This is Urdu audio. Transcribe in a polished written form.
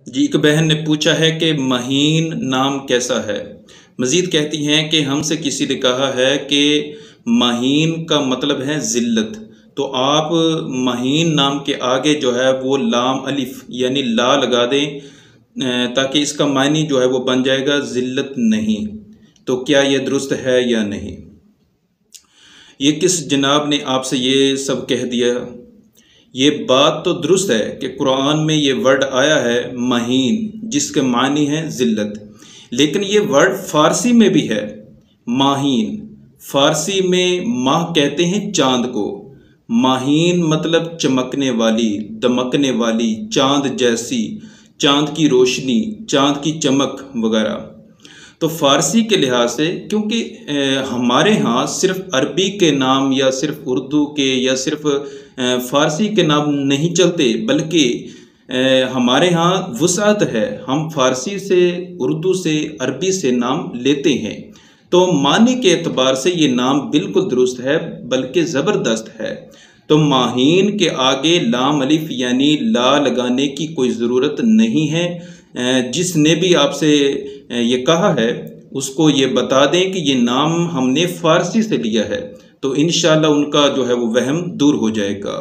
جی ایک بہن نے پوچھا ہے کہ مہین نام کیسا ہے؟ مزید کہتی ہیں کہ ہم سے کسی نے کہا ہے کہ مہین کا مطلب ہے ذلت، تو آپ مہین نام کے آگے جو ہے وہ لام الف یعنی لا لگا دیں تاکہ اس کا معنی جو ہے وہ بن جائے گا ذلت نہیں۔ تو کیا یہ درست ہے یا نہیں؟ یہ کس جناب نے آپ سے یہ سب کہہ دیا؟ یہ بات تو درست ہے کہ قرآن میں یہ ورڈ آیا ہے مہین، جس کے معنی ہے ذلت، لیکن یہ ورڈ فارسی میں بھی ہے ماہین۔ فارسی میں ماہ کہتے ہیں چاند کو، ماہین مطلب چمکنے والی، دمکنے والی، چاند جیسی، چاند کی روشنی، چاند کی چمک وغیرہ۔ تو فارسی کے لحاظ سے کیونکہ ہمارے ہاں صرف عربی کے نام یا صرف اردو کے یا صرف فارسی کے نام نہیں چلتے، بلکہ ہمارے ہاں وسعت ہے، ہم فارسی سے، اردو سے، عربی سے نام لیتے ہیں، تو معنی کے اعتبار سے یہ نام بالکل درست ہے بلکہ زبردست ہے۔ تو ماہین کے آگے لام الف یعنی لا لگانے کی کوئی ضرورت نہیں ہے۔ جس نے بھی آپ سے یہ کہا ہے اس کو یہ بتا دیں کہ یہ نام ہم نے فارسی سے لیا ہے، تو انشاءاللہ ان کا جو ہے وہ وہم دور ہو جائے گا۔